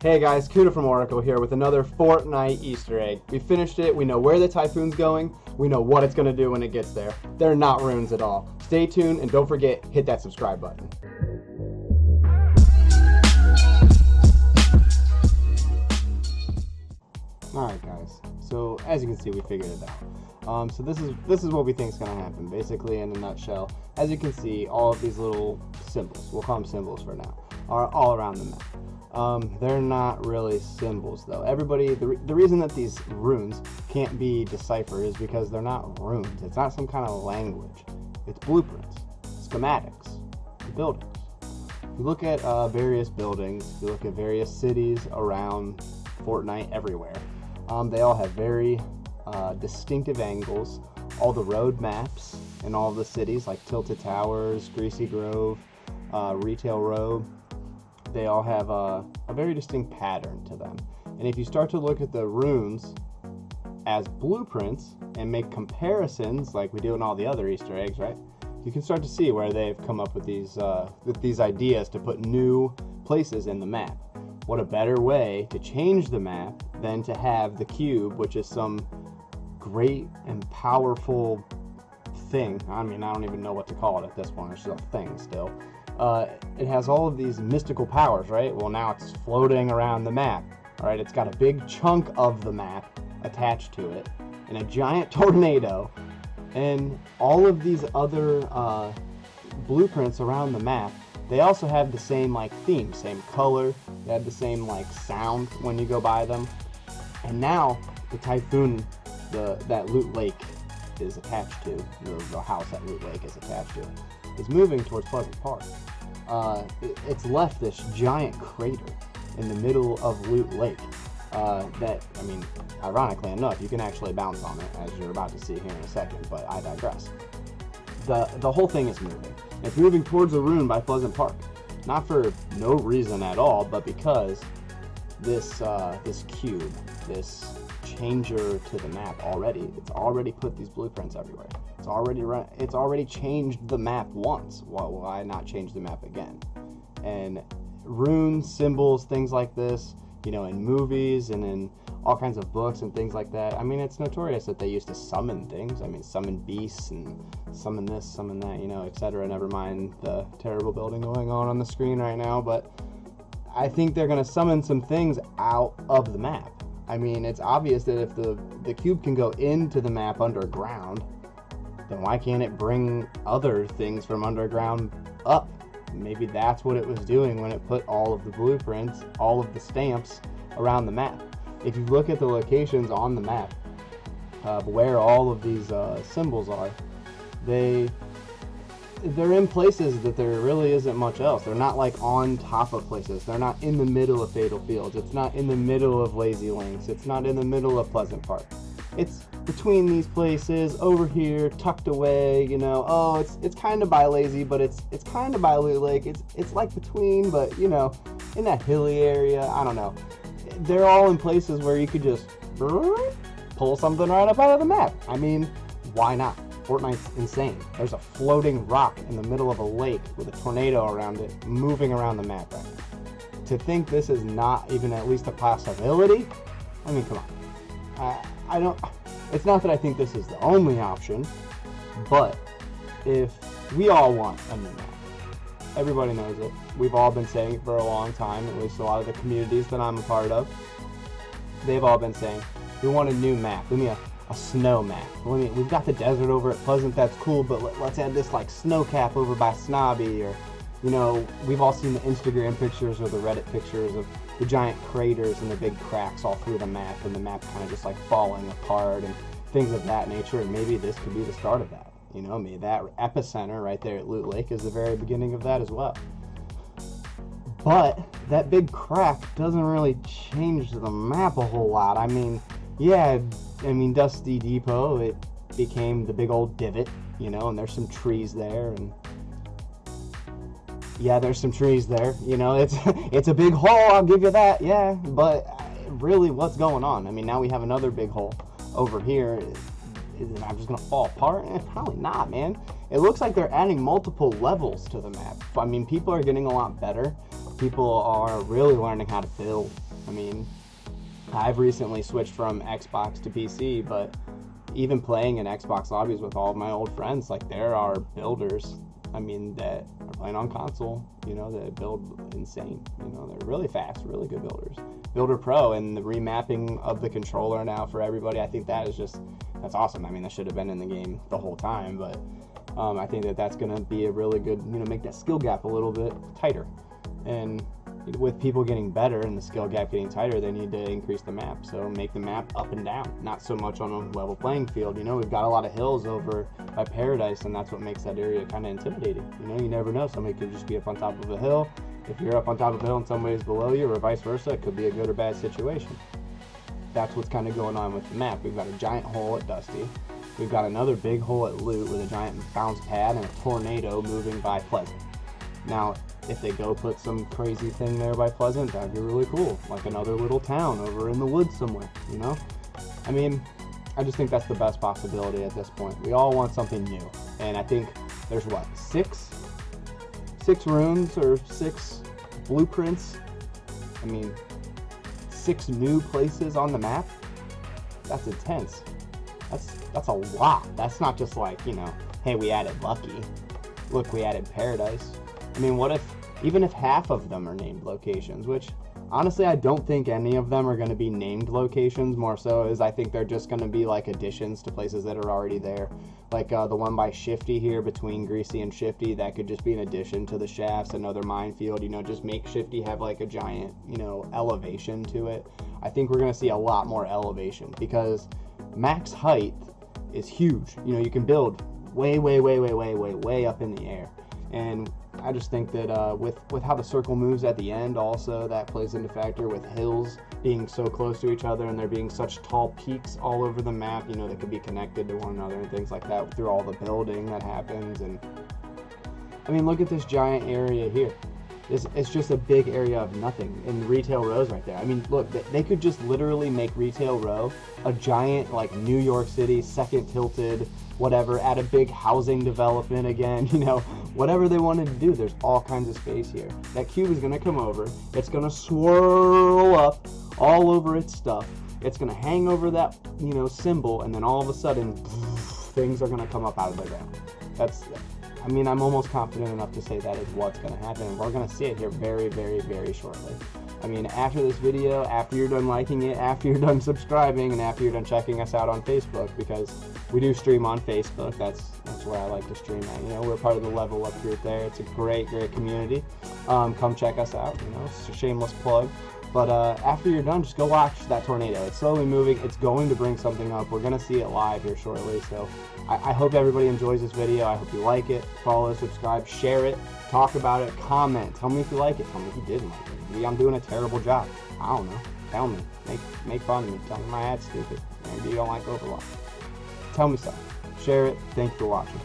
Hey guys, Kudah from Oracle here with another Fortnite Easter egg. We finished it, we know where the Typhoon's going, we know what it's going to do when it gets there. They're not runes at all. Stay tuned and don't forget, hit that subscribe button. Alright guys, so as you can see we figured it out. So this is what we think is going to happen, basically in a nutshell. As you can see, all of these little symbols, we'll call them symbols for now, are all around the map. They're not really symbols though. The reason that these runes can't be deciphered is because they're not runes. It's not some kind of language. It's blueprints, schematics, buildings. If you look at various buildings, if you look at various cities around Fortnite everywhere, they all have very distinctive angles. All the road maps in all of the cities like Tilted Towers, Greasy Grove, Retail Row, they all have a very distinct pattern to them. And if you start to look at the runes as blueprints and make comparisons like we do in all the other Easter eggs, right? You can start to see where they've come up with these ideas to put new places in the map. What a better way to change the map than to have the cube, which is some great and powerful thing. I mean, I don't even know what to call it at this point. It's just a thing still. It has all of these mystical powers, right? Well, now it's floating around the map, all right? It's got a big chunk of the map attached to it and a giant tornado, and all of these other blueprints around the map, they also have the same like theme, same color, they have the same like sound when you go by them. And now the Typhoon, that Loot Lake is attached to, the house that Loot Lake is attached to, is moving towards Pleasant Park. It's left this giant crater in the middle of Loot Lake that, I mean, ironically enough, you can actually bounce on it, as you're about to see here in a second, but I digress. The whole thing is moving. It's moving towards a rune by Pleasant Park. Not for no reason at all, but because this cube, this changer to the map it's already put these blueprints everywhere. It's already changed the map once. Why not change the map again? And runes, symbols, things like this, you know, in movies and in all kinds of books and things like that. I mean, it's notorious that they used to summon things. I mean, summon beasts and summon this, summon that, you know, etc. Never mind the terrible building going on the screen right now, but I think they're going to summon some things out of the map. I mean, it's obvious that if the cube can go into the map underground, then why can't it bring other things from underground up? Maybe that's what it was doing when it put all of the blueprints, all of the stamps around the map. If you look at the locations on the map, where all of these symbols are, they're in places that there really isn't much else. They're not like on top of places. They're not in the middle of Fatal Fields. It's not in the middle of Lazy Links. It's not in the middle of Pleasant Park. It's between these places, over here, tucked away, you know. Oh, it's kind of by Lazy, but it's kind of by Loot Lake. It's like between, but you know, in that hilly area. I don't know. They're all in places where you could just pull something right up out of the map. I mean, why not? Fortnite's insane. There's a floating rock in the middle of a lake with a tornado around it, moving around the map right now. To think this is not even at least a possibility, I mean, come on. It's not that I think this is the only option, but if we all want a new map, everybody knows it. We've all been saying it for a long time, at least a lot of the communities that I'm a part of. They've all been saying, we want a new map. Give me a snow map. We've got the desert over at Pleasant, that's cool, but let's add this like snow cap over by Snobby, or, you know, we've all seen the Instagram pictures or the Reddit pictures of the giant craters and the big cracks all through the map, and the map kind of just like falling apart and things of that nature, and maybe this could be the start of that. You know, maybe that epicenter right there at Loot Lake is the very beginning of that as well. But that big crack doesn't really change the map a whole lot. I mean, yeah, Dusty Depot, it became the big old divot, you know, and there's some trees there, and yeah, there's some trees there, you know, it's a big hole, I'll give you that, yeah, but really, what's going on? I mean, now we have another big hole over here. Is the map just gonna fall apart? Probably not, man. It looks like they're adding multiple levels to the map. I mean, people are getting a lot better. People are really learning how to build. I mean, I've recently switched from Xbox to PC, but even playing in Xbox lobbies with all of my old friends, like, there are builders, I mean, that are playing on console, you know, that build insane. You know, they're really fast, really good builders. Builder Pro and the remapping of the controller now for everybody, I think that is just, that's awesome. I mean, that should have been in the game the whole time, but I think that that's going to be a really good, you know, make that skill gap a little bit tighter. And with people getting better and the skill gap getting tighter, they need to increase the map. So make the map up and down, not so much on a level playing field. You know, we've got a lot of hills over by Paradise, and that's what makes that area kind of intimidating. You know, you never know. Somebody could just be up on top of a hill. If you're up on top of a hill and somebody's below you, or vice versa, it could be a good or bad situation. That's what's kind of going on with the map. We've got a giant hole at Dusty. We've got another big hole at Loot with a giant bounce pad and a tornado moving by Pleasant. Now, if they go put some crazy thing there by Pleasant, that'd be really cool. Like another little town over in the woods somewhere, you know? I mean, I just think that's the best possibility at this point. We all want something new. And I think there's what, six runes or 6 blueprints? I mean, 6 new places on the map? That's intense. That's a lot. That's not just like, you know, hey, we added Lucky. Look, we added Paradise. I mean, what if, even if half of them are named locations, which honestly, I don't think any of them are going to be named locations. More so is I think they're just going to be like additions to places that are already there. Like the one by Shifty here between Greasy and Shifty, that could just be an addition to the shafts, another minefield, you know, just make Shifty have like a giant, you know, elevation to it. I think we're going to see a lot more elevation because max height is huge. You know, you can build way up in the air. And I just think that with how the circle moves at the end, also that plays into factor with hills being so close to each other and there being such tall peaks all over the map, you know, that could be connected to one another and things like that through all the building that happens. And I mean, look at this giant area here. It's just a big area of nothing, and Retail Row's right there. I mean, look, they could just literally make Retail Row a giant, like, New York City, second tilted, whatever, add a big housing development again, you know, whatever they wanted to do. There's all kinds of space here. That cube is going to come over. It's going to swirl up all over its stuff. It's going to hang over that, you know, symbol, and then all of a sudden, things are going to come up out of the ground. I mean, I'm almost confident enough to say that is what's going to happen, and we're going to see it here very shortly. I mean, after this video, after you're done liking it, after you're done subscribing, and after you're done checking us out on Facebook, because we do stream on Facebook. That's where I like to stream at. You know, we're part of the Level Up group there. It's a great community. Come check us out. You know, it's a shameless plug. But after you're done, just go watch that tornado. It's slowly moving. It's going to bring something up. We're going to see it live here shortly. So I hope everybody enjoys this video. I hope you like it. Follow, subscribe, share it, talk about it, comment. Tell me if you like it. Tell me if you didn't like it. Maybe I'm doing a terrible job. I don't know. Tell me. Make fun of me. Tell me my ad's stupid. Maybe you don't like Overwatch. Tell me something. Share it. Thank you for watching.